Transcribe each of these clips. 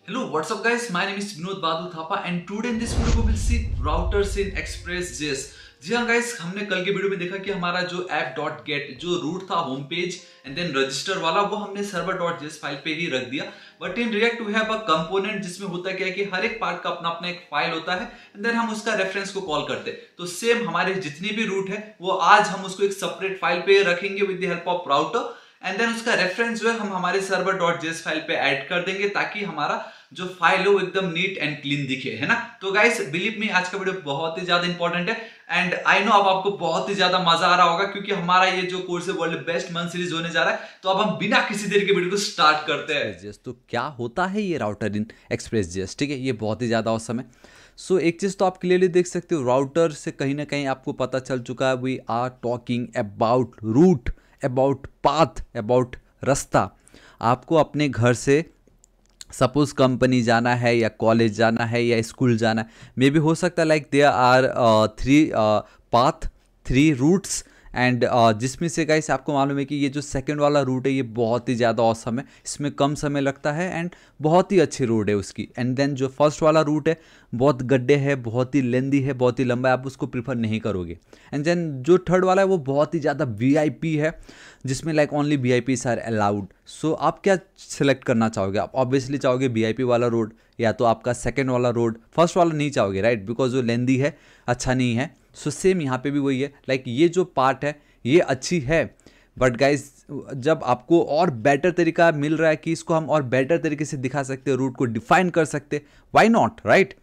Hello, what's up guys? My name is Vinod Badu Thapa and today in this video we will see routers in Express.js। जी हाँ guys, हमने कल के video में देखा कि हमारा जो app.get जो रूट था home page and then register वाला वो हमने server.js फाइल पे ही रख दिया। But in React we have a component जिसमें होता क्या है कि हर एक पार्ट का अपना अपना एक फाइल होता है एंड देन हम उसका रेफरेंस को कॉल करते हैं। तो सेम हमारे जितनी भी रूट है वो आज हम उसको एक सेपरेट फाइल पे रखेंगे with the help of router and then उसका रेफरेंस जो है हम हमारे server.js फाइल पे ऐड कर देंगे ताकि हमारा जो फाइल है वो एकदम नीट एंड क्लीन दिखे, है ना। तो गाइस बिलीव मी, आज का वीडियो बहुत ही ज्यादा इंपॉर्टेंट है एंड आई नो अब आपको बहुत ही ज्यादा मजा आ रहा होगा क्योंकि हमारा ये जो कोर्स है वर्ल्ड बेस्ट मंथ सीरीज होने जा रहा है। तो अब हम बिना किसी देर के वीडियो को स्टार्ट करते हैं। तो क्या होता है ये राउटर इन एक्सप्रेस.js, ठीक है, ये बहुत ही ज़्यादा औसम है। एक चीज़ तो आप क्लियरली देख सकते हो, राउटर से कहीं ना कहीं आपको पता चल चुका है we are talking about route, about path, about रास्ता। आपको अपने घर से सपोज कंपनी जाना है या कॉलेज जाना है या स्कूल जाना है, मे बी हो सकता है like there are 3 path, 3 routes and जिसमें से गाइस आपको मालूम है कि ये जो सेकंड वाला रूट है ये बहुत ही ज़्यादा औसम है, इसमें कम समय लगता है एंड बहुत ही अच्छी रूट है उसकी। एंड देन जो फर्स्ट वाला रूट है बहुत गड्ढे है, बहुत ही लेंदी है, बहुत ही लंबा है, आप उसको प्रीफर नहीं करोगे। एंड देन जो थर्ड वाला है वो बहुत ही ज़्यादा वीआईपी है जिसमें like only VIPs are allowed. So आप क्या सिलेक्ट करना चाहोगे? आप ऑब्वियसली चाहोगे वीआईपी वाला रोड या तो आपका सेकंड वाला रोड, फर्स्ट वाला नहीं चाहोगे, राइट, बिकॉज वो लेंदी है, अच्छा नहीं है। सो सेम यहाँ पे भी वही है, लाइक ये जो पार्ट है ये अच्छी है बट गाइज जब आपको और बेटर तरीका मिल रहा है कि इसको हम और बेटर तरीके से दिखा सकते हैं, रूट को डिफाइन कर सकते हैं, why not, right.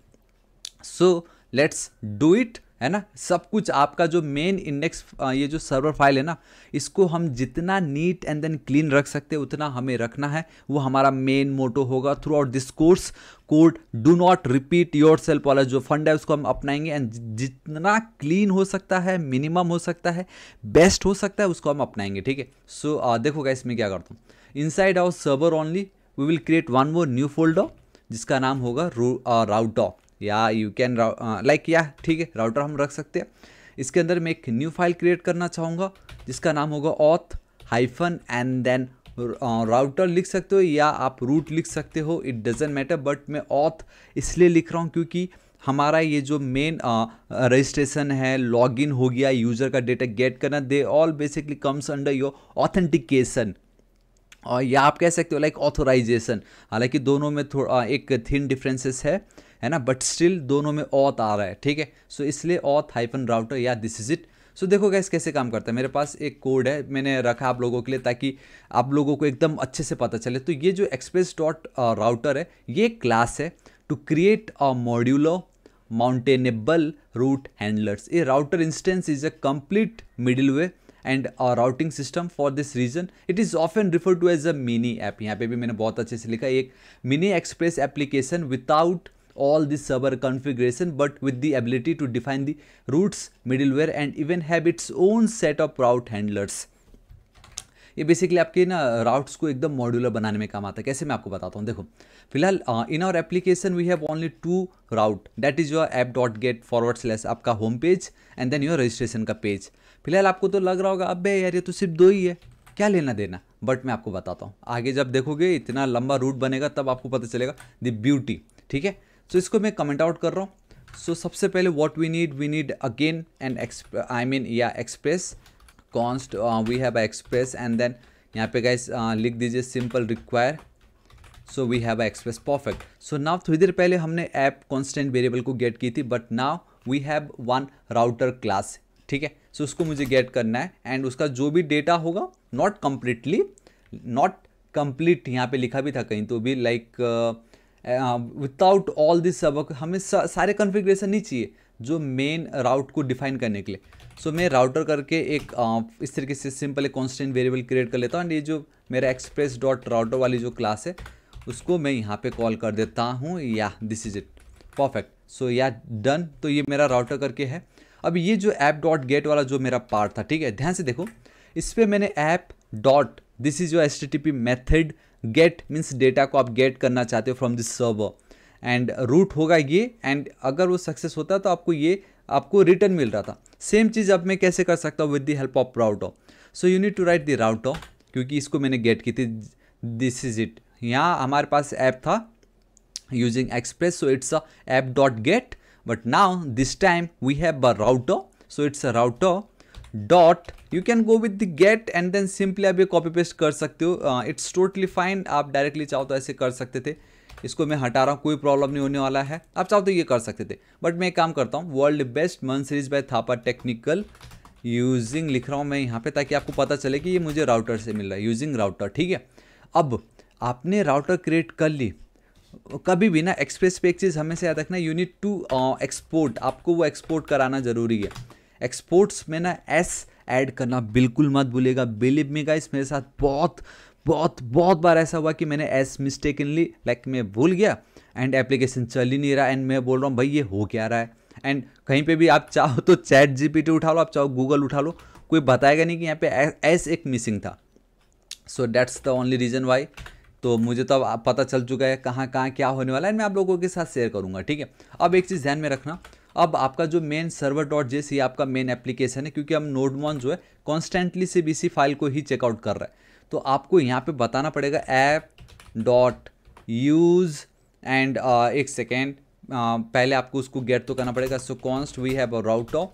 So let's do it, है ना। सब कुछ आपका जो मेन इंडेक्स ये जो सर्वर फाइल है ना, इसको हम जितना नीट एंड देन क्लीन रख सकते हैं उतना हमें रखना है, वो हमारा मेन मोटो होगा through out this course. Code do not repeat your self वाला जो फंड है उसको हम अपनाएंगे एंड जितना क्लीन हो सकता है, मिनिमम हो सकता है, बेस्ट हो सकता है, उसको हम अपनाएंगे, ठीक है। देखो गाइस मैं क्या करता हूँ, inside our server only we will create one more new folder जिसका नाम होगा राउटर या यू कैन लाइक या ठीक है, राउटर हम रख सकते हैं। इसके अंदर मैं एक न्यू फाइल क्रिएट करना चाहूँगा जिसका नाम होगा auth hyphen and then router लिख सकते हो या आप रूट लिख सकते हो, इट डजेंट मैटर, बट मैं ऑथ इसलिए लिख रहा हूँ क्योंकि हमारा ये जो मेन रजिस्ट्रेशन है, लॉगिन हो गया, यूज़र का डेटा गेट करना, they all basically comes under your authentication, और या आप कह सकते हो लाइक ऑथोराइजेशन। हालांकि दोनों में थोड़ा एक थिन डिफरेंसेस है ना, बट स्टिल दोनों में ऑथ आ रहा है, ठीक है। इसलिए ऑथ हाइफन राउटर या दिस इज इट। देखो गाइस कैसे काम करता है, मेरे पास एक कोड है, मैंने रखा आप लोगों के लिए ताकि आप लोगों को एकदम अच्छे से पता चले। तो ये जो एक्सप्रेस डॉट राउटर है ये क्लास है to create a modular mountable route handlers. A router instance is a complete middleware and routing system. For this reason it is often refer to as a mini app. यहाँ पे भी मैंने बहुत अच्छे से लिखा है, एक mini express application without all the server configuration but with the ability to define the routes, middleware and even have its own set of route handlers। ये बेसिकली आपके ना राउट्स को एकदम मॉड्यूलर बनाने में काम आता है। कैसे, मैं आपको बताता हूँ। देखो फिलहाल in our application we have only 2 route, that is your app.get/ आपका home page and then your registration का पेज। फिलहाल आपको तो लग रहा होगा अबे यार ये तो सिर्फ 2 ही है, क्या लेना देना, बट मैं आपको बताता हूँ। आगे जब देखोगे इतना लंबा रूट बनेगा तब आपको पता चलेगा द ब्यूटी, ठीक है। इसको मैं कमेंट आउट कर रहा हूँ। सबसे पहले what we need again and express const we have express and then यहाँ पे गाइस लिख दीजिए simple require. We have express, perfect. Now थोड़ी देर पहले हमने ऐप कॉन्स्टेंट वेरिएबल को गेट की थी but now we have one router class, ठीक है। उसको मुझे गेट करना है एंड उसका जो भी डेटा होगा नॉट कंप्लीट यहाँ पे लिखा भी था कहीं तो भी लाइक विदाउट ऑल दिस सब, हमें सारे कॉन्फ़िगरेशन नहीं चाहिए जो मेन राउट को डिफाइन करने के लिए। मैं राउटर करके एक इस तरीके से सिंपल एक कॉन्स्टेंट वेरिएबल क्रिएट कर लेता हूँ एंड ये जो मेरा एक्सप्रेस डॉट राउटर वाली जो क्लास है उसको मैं यहाँ पे कॉल कर देता हूँ, या दिस इज इट, परफेक्ट। या डन। तो ये मेरा राउटर करके है। अब ये जो ऐप डॉट गेट वाला जो मेरा पार्ट था, ठीक है, ध्यान से देखो, इस पर मैंने app dot, this is your HTTP method, get means data को आप गेट करना चाहते हो from this server and route होगा ये, एंड अगर वो सक्सेस होता तो आपको रिटर्न मिल रहा था। सेम चीज़ अब मैं कैसे कर सकता हूँ with the help of router. You need to write the router क्योंकि इसको मैंने गेट की थी, दिस इज इट। यहाँ हमारे पास ऐप था using express, so it's a app.get, but now this time we have a router, so it's a router dot, you can go with the get and then simply आप ये copy paste कर सकते हो, it's totally fine. आप directly चाहो तो ऐसे कर सकते थे, इसको मैं हटा रहा हूँ, कोई प्रॉब्लम नहीं होने वाला है। आप चाहो तो ये कर सकते थे, बट मैं एक काम करता हूँ, world best month series by Thapa technical using लिख रहा हूँ मैं यहाँ पे, ताकि आपको पता चले कि ये मुझे राउटर से मिल रहा है, यूजिंग राउटर। ठीक है, अब आपने राउटर क्रिएट कर ली, कभी भी ना एक्सप्रेस पे एक चीज़ हमेशा याद रखना, यू नीड टू एक्सपोर्ट, आपको वो एक्सपोर्ट कराना जरूरी है। एक्सपोर्ट्स में ना एस ऐड करना बिल्कुल मत भूलेगा। बिलीव मी गाइस, मेरे साथ बहुत बहुत बहुत बार ऐसा हुआ कि मैंने एस मिस्टेकनली लाइक मैं भूल गया एंड एप्लीकेशन चल ही नहीं रहा, एंड मैं बोल रहा हूँ भाई ये हो क्या रहा है। एंड कहीं पे भी आप चाहो तो चैट जीपीटी उठा लो, आप चाहो गूगल उठा लो, कोई बताएगा नहीं कि यहाँ पे एस एक मिसिंग था। So that's the only reason why. तो मुझे तो अब पता चल चुका है कहाँ कहाँ क्या होने वाला है, मैं आप लोगों के साथ शेयर करूँगा। ठीक है, अब एक चीज़ ध्यान में रखना, अब आपका जो मेन सर्वर डॉट जेस ये आपका मेन एप्लीकेशन है, क्योंकि हम नोडमॉन जो है कॉन्स्टेंटली सिर्फ इसी फाइल को ही चेकआउट कर रहा है, तो आपको यहाँ पे बताना पड़ेगा ऐप डॉट यूज़ एंड एक सेकेंड, पहले आपको उसको गेट तो करना पड़ेगा। So const we have a router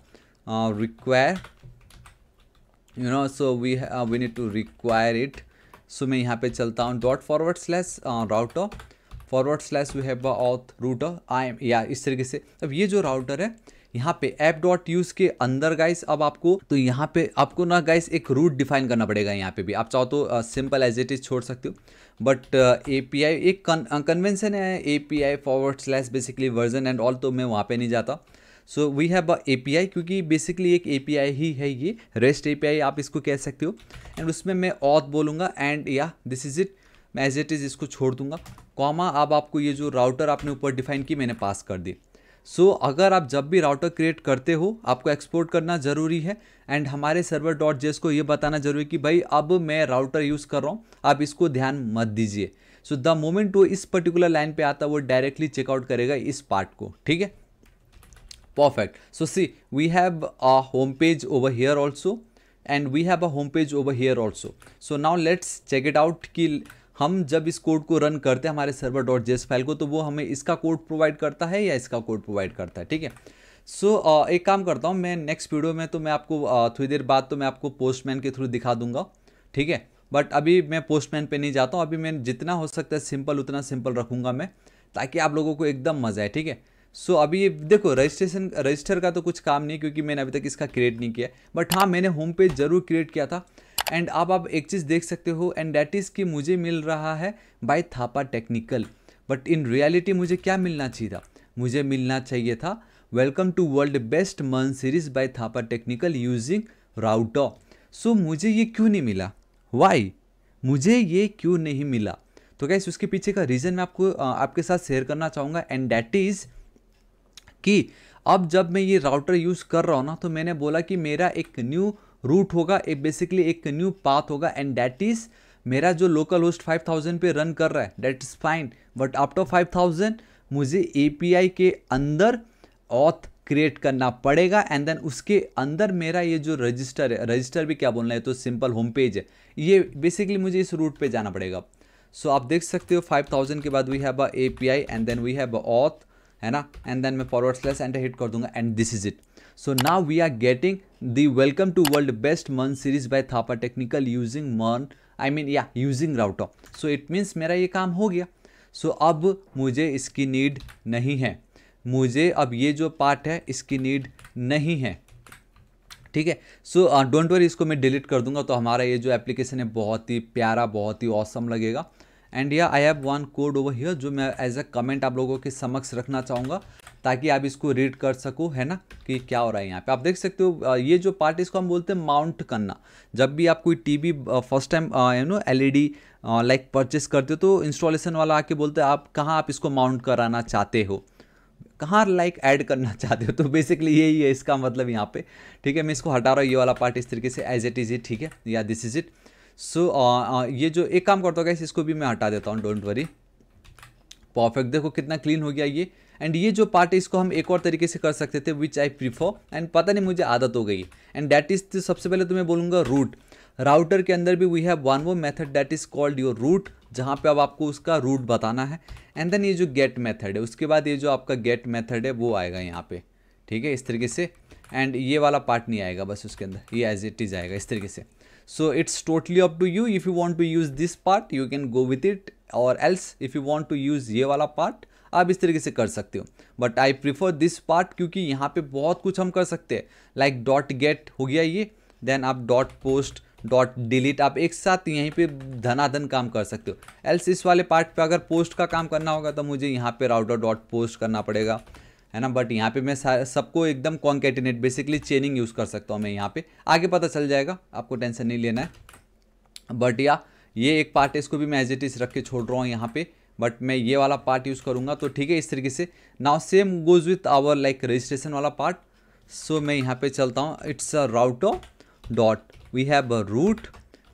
require, you know, so we need to require it. So मैं यहाँ पे चलता हूँ ./router / we have auth router I am, या इस तरीके से। अब ये जो राउटर है यहाँ पे ऐप डॉट यूज़ के अंदर गाइस, अब आपको तो यहाँ पे आपको ना गाइस एक रूट डिफाइन करना पड़ेगा। यहाँ पे भी आप चाहो तो सिंपल एज इट इज छोड़ सकते हो, बट API एक कन्वेंशन है, API / basically version and all, तो मैं वहाँ पे नहीं जाता। So we have a API, क्योंकि बेसिकली एक API ही है ये, रेस्ट API आप इसको कह सकते हो, एंड उसमें मैं ऑथ बोलूँगा एंड या दिस इज इट, मैं एज इट इज़ इसको छोड़ दूंगा, कॉमा। अब आपको ये जो राउटर आपने ऊपर डिफाइन की मैंने पास कर दी। सो अगर आप जब भी राउटर क्रिएट करते हो आपको एक्सपोर्ट करना ज़रूरी है, एंड हमारे सर्वर डॉट जेस को ये बताना जरूरी है कि भाई अब मैं राउटर यूज़ कर रहा हूँ, आप इसको ध्यान मत दीजिए। सो द मोमेंट वो इस पर्टिकुलर लाइन पे आता है वो डायरेक्टली चेकआउट करेगा इस पार्ट को। ठीक है, perfect. So see we have a home page over here also and we have a home page over here also. So now let's check it out कि हम जब इस कोड को रन करते हैं हमारे सर्वर डॉट जेस फाइल को, तो वो हमें इसका कोड प्रोवाइड करता है या इसका कोड प्रोवाइड करता है। ठीक है, सो एक काम करता हूँ मैं, नेक्स्ट वीडियो में तो मैं आपको थोड़ी देर बाद तो मैं आपको पोस्टमैन के थ्रू दिखा दूंगा। ठीक है, बट अभी मैं पोस्टमैन पे नहीं जाता हूँ, अभी मैं जितना हो सकता है सिंपल उतना सिंपल रखूँगा मैं, ताकि आप लोगों को एकदम मज़ा आए। ठीक है, सो अभी ये देखो रजिस्टर का तो कुछ काम नहीं, क्योंकि मैंने अभी तक इसका क्रिएट नहीं किया, बट हाँ मैंने होम पेज जरूर क्रिएट किया था। एंड अब आप एक चीज़ देख सकते हो, एंड दैट इज़ कि मुझे मिल रहा है by Thapa technical, but in reality मुझे क्या मिलना चाहिए था, मुझे मिलना चाहिए था welcome to world best month series by Thapa technical using router. So मुझे ये क्यों नहीं मिला, वाई, मुझे ये क्यों नहीं मिला? तो गाइस उसके पीछे का रीज़न मैं आपको आपके साथ शेयर करना चाहूँगा, एंड दैट इज़ कि अब जब मैं ये राउटर यूज़ कर रहा हूँ ना, तो मैंने बोला कि मेरा एक न्यू रूट होगा, एक बेसिकली एक न्यू पाथ होगा, एंड दैट इज़ मेरा जो लोकल होस्ट 5000 पे रन कर रहा है, that is fine, but after 5000 मुझे API के अंदर ऑथ क्रिएट करना पड़ेगा, एंड देन उसके अंदर मेरा ये जो रजिस्टर है, रजिस्टर भी क्या बोलना है, तो सिंपल होम पेज है, ये बेसिकली मुझे इस रूट पे जाना पड़ेगा। सो आप देख सकते हो 5000 के बाद we have a API and then we have a auth, है ना, एंड देन मैं / एंटर हिट कर दूंगा, and this is it. So now we are getting the welcome to world best month series by Thapa technical using router. So it means मेरा ये काम हो गया। सो अब मुझे इसकी नीड नहीं है, मुझे अब ये जो पार्ट है इसकी नीड नहीं है। ठीक है, सो डोंट वरी, इसको मैं डिलीट कर दूंगा, तो हमारा ये जो एप्लीकेशन है बहुत ही प्यारा, बहुत ही ऑसम लगेगा। एंड या I have one code over here जो मैं एज अ कमेंट आप लोगों के समक्ष रखना चाहूँगा, ताकि आप इसको रीड कर सको, है ना, कि क्या हो रहा है यहाँ पे। आप देख सकते हो ये जो पार्ट इसको हम बोलते हैं माउंट करना। जब भी आप कोई TV first time LED like purchase करते हो, तो इंस्टॉलेशन वाला आके बोलते हैं आप कहाँ आप इसको माउंट कराना चाहते हो, कहाँ लाइक ऐड करना चाहते हो, तो बेसिकली यही है इसका मतलब यहाँ पे। ठीक है, मैं इसको हटा रहा हूँ, ये वाला पार्ट इस तरीके से एज इट इज़ इट। ठीक है, या दिस इज इट। सो ये जो एक काम करता होगा इसको भी मैं हटा देता हूँ, डोंट वरी। परफेक्ट, देखो कितना क्लीन हो गया ये। एंड ये जो पार्ट है इसको हम एक और तरीके से कर सकते थे, विच आई प्रीफर, एंड पता नहीं मुझे आदत हो गई, एंड दैट इज सबसे पहले तो मैं बोलूँगा रूट। राउटर के अंदर भी we have one more method that is called your route, जहाँ पे अब आपको उसका रूट बताना है। एंड देन ये जो गेट मेथड है, उसके बाद ये जो आपका गेट मेथड है वो आएगा यहाँ पे, ठीक है, इस तरीके से। एंड ये वाला पार्ट नहीं आएगा, बस उसके अंदर ये एज इट इज आएगा इस तरीके से। So it's totally up to you, if you want to use this part you can go with it, और else if you want to use ये वाला पार्ट आप इस तरीके से कर सकते हो। But I prefer this part, क्योंकि यहाँ पे बहुत कुछ हम कर सकते हैं। लाइक डॉट गेट हो गया ये, देन आप डॉट पोस्ट, डॉट डिलीट, आप एक साथ यहीं पे धनाधन काम कर सकते हो। एल्स इस वाले पार्ट पे अगर पोस्ट का काम करना होगा तो मुझे यहाँ पे राउटर डॉट पोस्ट करना पड़ेगा, है ना। बट यहाँ पे मैं सबको एकदम कॉन्केटिनेट, बेसिकली चेनिंग यूज़ कर सकता हूँ मैं यहाँ पे, आगे पता चल जाएगा, आपको टेंशन नहीं लेना है। बट ये एक पार्ट है, इसको भी मैं एज इट इज़ रख के छोड़ रहा हूँ यहाँ पे, बट मैं ये वाला पार्ट यूज़ करूँगा, तो ठीक है इस तरीके से। Now same goes with our like registration वाला पार्ट। सो मैं यहाँ पे चलता हूँ, it's a router dot we have a route,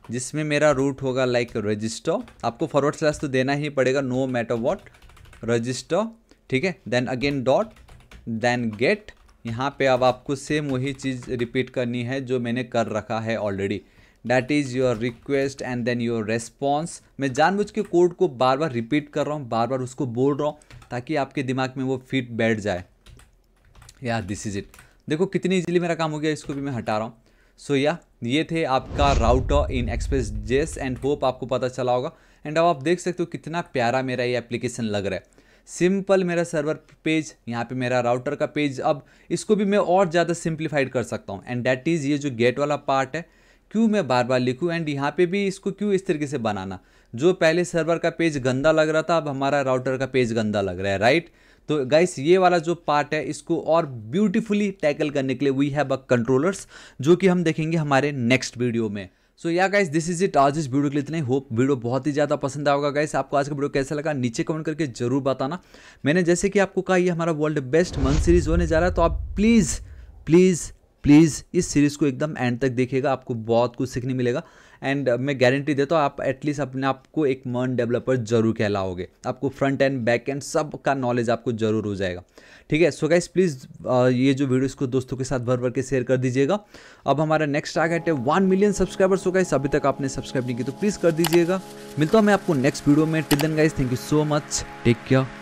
जिसमें मेरा रूट होगा लाइक रजिस्टर, आपको फॉरवर्ड स्लैश तो देना ही पड़ेगा नो मैटर व्हाट, रजिस्टर, ठीक है। Then again dot, then get, यहाँ पे अब आपको सेम वही चीज़ रिपीट करनी है जो मैंने कर रखा है already, that is your request and then your response. मैं जानबूझ के कोड को बार बार रिपीट कर रहा हूँ, बार बार उसको बोल रहा हूँ, ताकि आपके दिमाग में वो फिट बैठ जाए। या दिस इज़ इट, देखो कितनी इजीली मेरा काम हो गया, इसको भी मैं हटा रहा हूँ। सो ये थे आपका राउटर इन एक्सप्रेस.js एंड होप आपको पता चला होगा। एंड अब आप देख सकते हो कितना प्यारा मेरा ये एप्लीकेशन लग रहा है। सिंपल मेरा सर्वर पेज, यहाँ पे मेरा राउटर का पेज। अब इसको भी मैं और ज़्यादा सिंप्लीफाइड कर सकता हूँ, एंड दैट इज़ ये जो गेट वाला पार्ट है, क्यों मैं बार बार लिखूँ, एंड यहाँ पे भी इसको क्यों इस तरीके से बनाना। जो पहले सर्वर का पेज गंदा लग रहा था, अब हमारा राउटर का पेज गंदा लग रहा है, राइट। तो गाइस ये वाला जो पार्ट है, इसको और ब्यूटीफुली टैकल करने के लिए वी हैव अ कंट्रोलर्स, जो कि हम देखेंगे हमारे नेक्स्ट वीडियो में। सो या गाइस दिस इज इट, आज इस वीडियो के लिए इतना ही। होप वीडियो बहुत ही ज़्यादा पसंद आएगा होगा गाइस। आपको आज का वीडियो कैसा लगा नीचे कमेंट करके जरूर बताना। मैंने जैसे कि आपको कहा ये हमारा वर्ल्ड बेस्ट मंथ सीरीज़ होने जा रहा है, तो आप प्लीज़ प्लीज़ प्लीज़ इस सीरीज़ को एकदम एंड तक देखिएगा, आपको बहुत कुछ सीखने मिलेगा। एंड मैं गारंटी देता हूँ आप एटलीस्ट अपने आप को एक मर्न डेवलपर जरूर कहलाओगे, आपको फ्रंट एंड बैक एंड सब का नॉलेज आपको जरूर हो जाएगा, ठीक है। सो गाइस प्लीज़ ये जो वीडियो इसको दोस्तों के साथ भर भर के शेयर कर दीजिएगा। अब हमारा नेक्स्ट टारगेट है 1 मिलियन सब्सक्राइबर्स। हो गाइस अभी तक आपने सब्सक्राइब नहीं की तो प्लीज़ कर दीजिएगा। मिलता हूँ मैं आपको नेक्स्ट वीडियो में। Till then guys, thank you so much, take care.